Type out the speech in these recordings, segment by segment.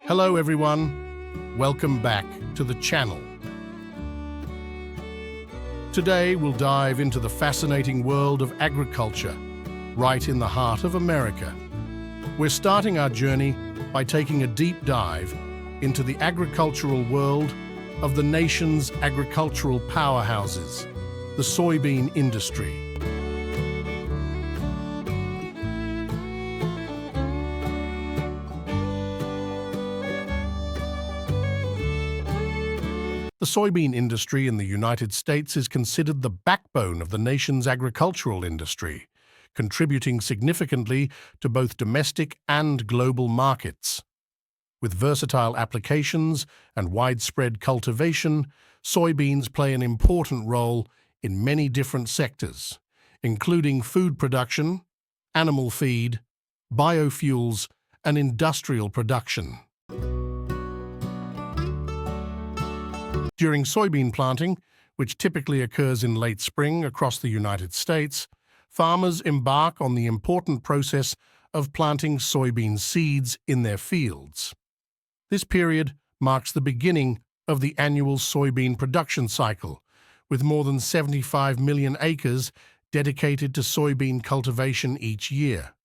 Hello everyone, welcome back to the channel. Today we'll dive into the fascinating world of agriculture, right in the heart of America. We're starting our journey by taking a deep dive into the agricultural world of the nation's agricultural powerhouses, the soybean industry. The soybean industry in the United States is considered the backbone of the nation's agricultural industry, contributing significantly to both domestic and global markets. With versatile applications and widespread cultivation, soybeans play an important role in many different sectors, including food production, animal feed, biofuels, and industrial production. During soybean planting, which typically occurs in late spring across the United States, farmers embark on the important process of planting soybean seeds in their fields. This period marks the beginning of the annual soybean production cycle, with more than 75 million acres dedicated to soybean cultivation each year.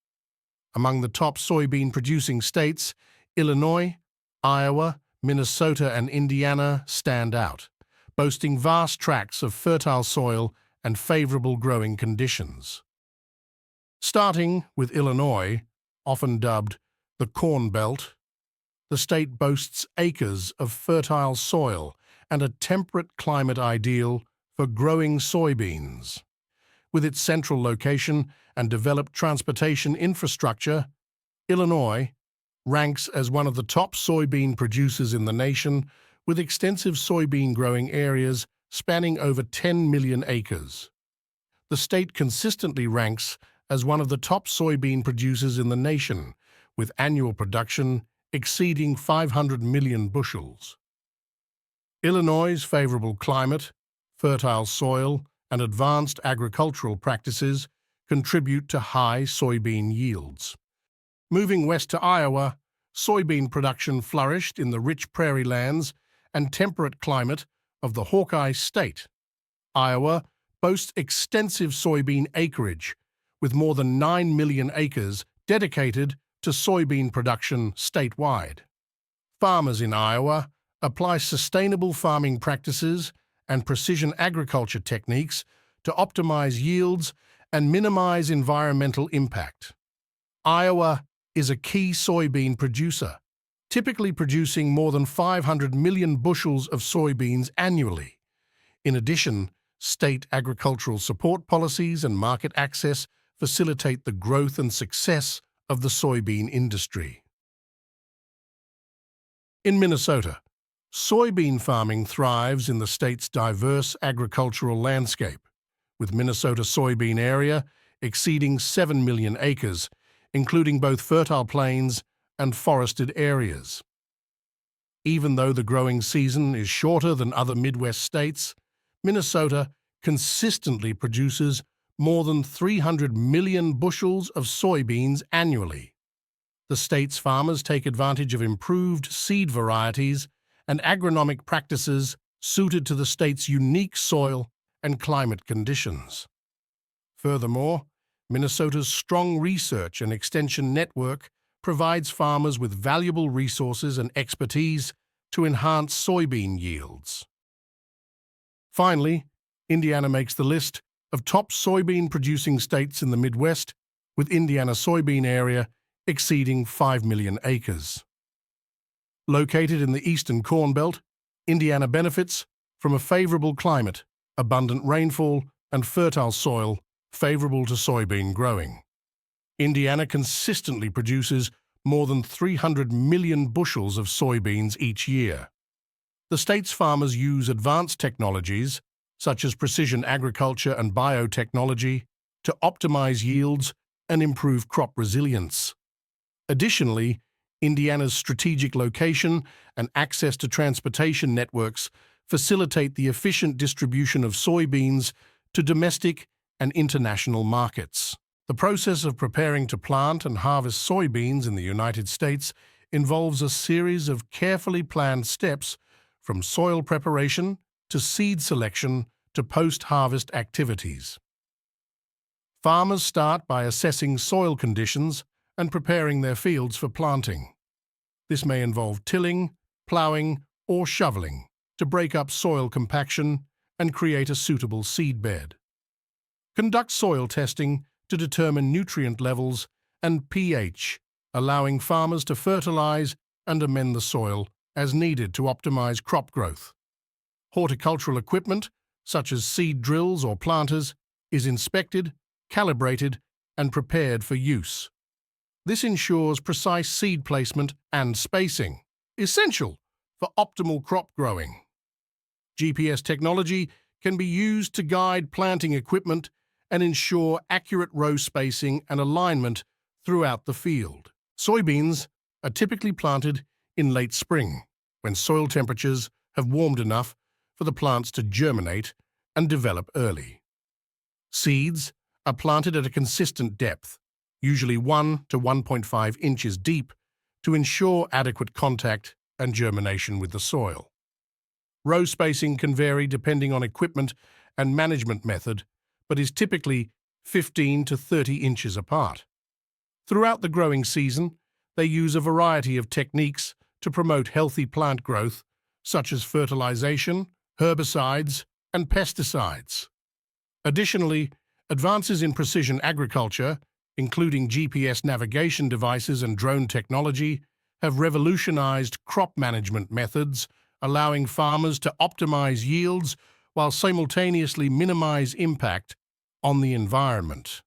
Among the top soybean-producing states, Illinois, Iowa, Minnesota and Indiana stand out, boasting vast tracts of fertile soil and favorable growing conditions. Starting with Illinois, often dubbed the Corn Belt, the state boasts acres of fertile soil and a temperate climate ideal for growing soybeans. With its central location and developed transportation infrastructure, Illinois ranks as one of the top soybean producers in the nation, with extensive soybean growing areas spanning over 10 million acres. The state consistently ranks as one of the top soybean producers in the nation, with annual production exceeding 500 million bushels. Illinois' favorable climate, fertile soil, and advanced agricultural practices contribute to high soybean yields. Moving west to Iowa, soybean production flourished in the rich prairie lands and temperate climate of the Hawkeye State. Iowa boasts extensive soybean acreage, with more than 9 million acres dedicated to soybean production statewide. Farmers in Iowa apply sustainable farming practices and precision agriculture techniques to optimize yields and minimize environmental impact. Iowa is a key soybean producer, typically producing more than 500 million bushels of soybeans annually. In addition, state agricultural support policies and market access facilitate the growth and success of the soybean industry. In Minnesota, soybean farming thrives in the state's diverse agricultural landscape, with Minnesota soybean area exceeding 7 million acres, including both fertile plains and forested areas. Even though the growing season is shorter than other Midwest states, Minnesota consistently produces more than 300 million bushels of soybeans annually. The state's farmers take advantage of improved seed varieties and agronomic practices suited to the state's unique soil and climate conditions. Furthermore, Minnesota's strong research and extension network provides farmers with valuable resources and expertise to enhance soybean yields. Finally, Indiana makes the list of top soybean-producing states in the Midwest, with Indiana soybean area exceeding 5 million acres. Located in the eastern Corn Belt, Indiana benefits from a favorable climate, abundant rainfall, and fertile soil favorable to soybean growing. Indiana consistently produces more than 300 million bushels of soybeans each year. The state's farmers use advanced technologies, such as precision agriculture and biotechnology, to optimize yields and improve crop resilience. Additionally, Indiana's strategic location and access to transportation networks facilitate the efficient distribution of soybeans to domestic and international markets. The process of preparing to plant and harvest soybeans in the United States involves a series of carefully planned steps from soil preparation to seed selection to post-harvest activities. Farmers start by assessing soil conditions and preparing their fields for planting. This may involve tilling, ploughing, or shoveling to break up soil compaction and create a suitable seed bed. Conduct soil testing to determine nutrient levels and pH, allowing farmers to fertilize and amend the soil as needed to optimize crop growth. Horticultural equipment, such as seed drills or planters, is inspected, calibrated, and prepared for use. This ensures precise seed placement and spacing, essential for optimal crop growing. GPS technology can be used to guide planting equipment and ensure accurate row spacing and alignment throughout the field. Soybeans are typically planted in late spring, when soil temperatures have warmed enough for the plants to germinate and develop early. Seeds are planted at a consistent depth, usually 1 to 1.5 inches deep, to ensure adequate contact and germination with the soil. Row spacing can vary depending on equipment and management method, but is typically 15 to 30 inches apart. Throughout the growing season, they use a variety of techniques to promote healthy plant growth, such as fertilization, herbicides, and pesticides. Additionally, advances in precision agriculture, including GPS navigation devices and drone technology, have revolutionized crop management methods, allowing farmers to optimize yields while simultaneously minimize impact on the environment.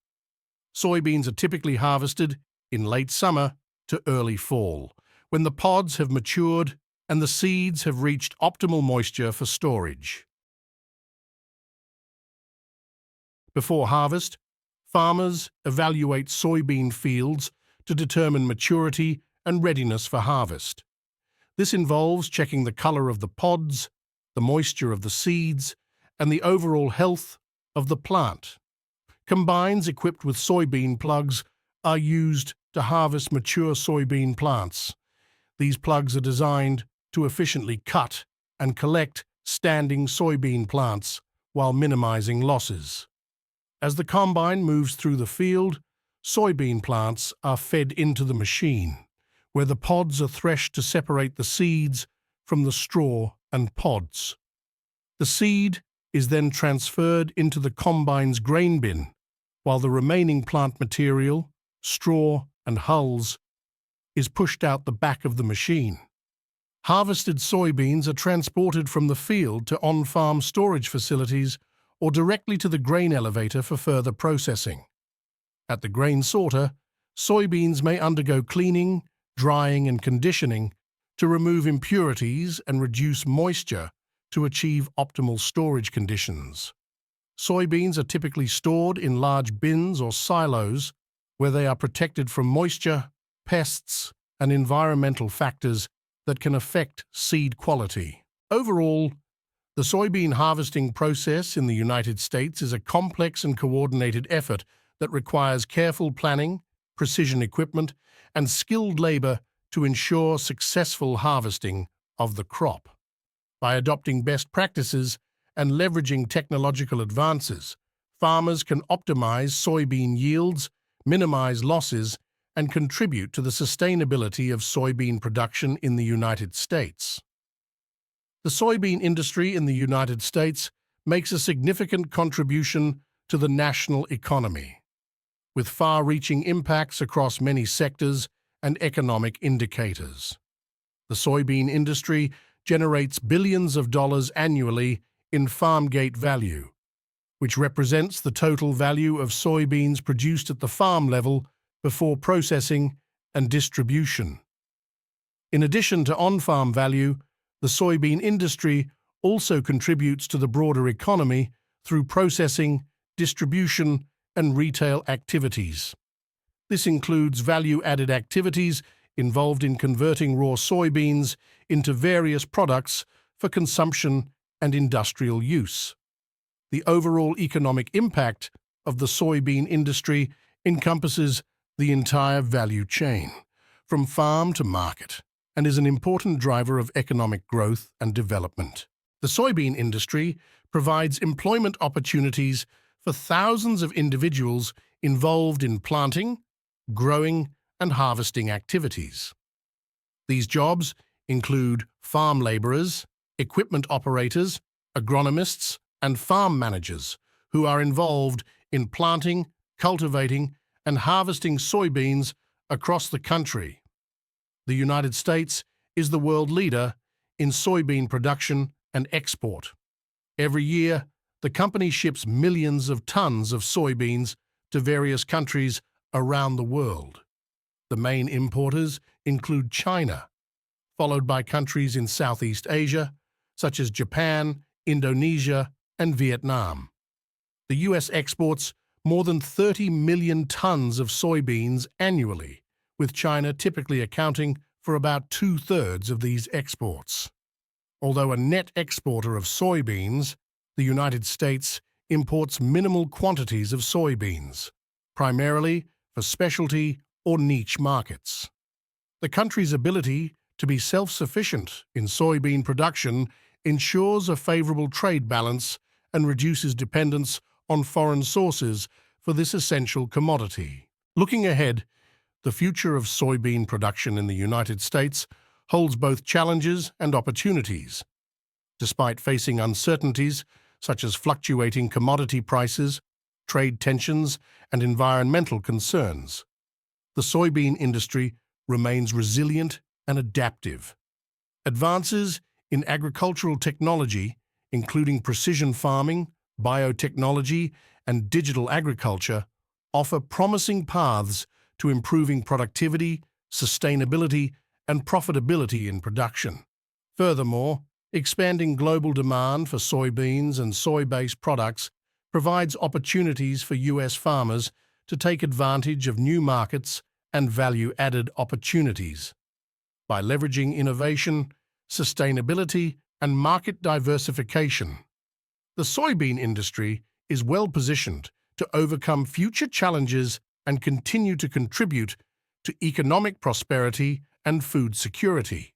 Soybeans are typically harvested in late summer to early fall, when the pods have matured and the seeds have reached optimal moisture for storage. Before harvest, farmers evaluate soybean fields to determine maturity and readiness for harvest. This involves checking the color of the pods, the moisture of the seeds, and the overall health of the plant. Combines equipped with soybean plugs are used to harvest mature soybean plants. These plugs are designed to efficiently cut and collect standing soybean plants while minimizing losses. As the combine moves through the field, soybean plants are fed into the machine, where the pods are threshed to separate the seeds from the straw and pods. The seed is then transferred into the combine's grain bin, while the remaining plant material, straw and hulls, is pushed out the back of the machine. Harvested soybeans are transported from the field to on-farm storage facilities or directly to the grain elevator for further processing. At the grain sorter, soybeans may undergo cleaning, drying and conditioning to remove impurities and reduce moisture to achieve optimal storage conditions. Soybeans are typically stored in large bins or silos where they are protected from moisture, pests, and environmental factors that can affect seed quality. Overall, the soybean harvesting process in the United States is a complex and coordinated effort that requires careful planning, precision equipment, and skilled labor to ensure successful harvesting of the crop. By adopting best practices and leveraging technological advances, farmers can optimize soybean yields, minimize losses, and contribute to the sustainability of soybean production in the United States. The soybean industry in the United States makes a significant contribution to the national economy, with far-reaching impacts across many sectors and economic indicators. The soybean industry generates billions of dollars annually in farm gate value, which represents the total value of soybeans produced at the farm level before processing and distribution. In addition to on-farm value, the soybean industry also contributes to the broader economy through processing, distribution, and retail activities. This includes value-added activities involved in converting raw soybeans into various products for consumption and industrial use. The overall economic impact of the soybean industry encompasses the entire value chain, from farm to market. and is an important driver of economic growth and development. The soybean industry provides employment opportunities for thousands of individuals involved in planting, growing, and harvesting activities. These jobs include farm laborers, equipment operators, agronomists, and farm managers who are involved in planting, cultivating, and harvesting soybeans across the country. The United States is the world leader in soybean production and export. Every year, the company ships millions of tons of soybeans to various countries around the world. The main importers include China, followed by countries in Southeast Asia, such as Japan, Indonesia, and Vietnam. The U.S. exports more than 30 million tons of soybeans annually, with China typically accounting for about 2/3 of these exports. Although a net exporter of soybeans, the United States imports minimal quantities of soybeans, primarily for specialty or niche markets. The country's ability to be self-sufficient in soybean production ensures a favorable trade balance and reduces dependence on foreign sources for this essential commodity. Looking ahead, the future of soybean production in the United States holds both challenges and opportunities. Despite facing uncertainties such as fluctuating commodity prices, trade tensions, and environmental concerns, the soybean industry remains resilient and adaptive. Advances in agricultural technology, including precision farming, biotechnology, and digital agriculture, offer promising paths to improving productivity, sustainability, and profitability in production. Furthermore, expanding global demand for soybeans and soy-based products provides opportunities for U.S. farmers to take advantage of new markets and value-added opportunities. By leveraging innovation, sustainability, and market diversification, the soybean industry is well-positioned to overcome future challenges and continue to contribute to economic prosperity and food security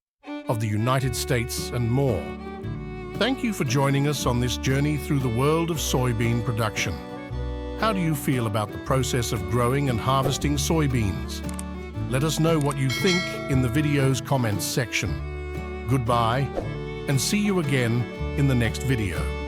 of the United States and more. Thank you for joining us on this journey through the world of soybean production. How do you feel about the process of growing and harvesting soybeans? Let us know what you think in the video's comments section. Goodbye, and see you again in the next video.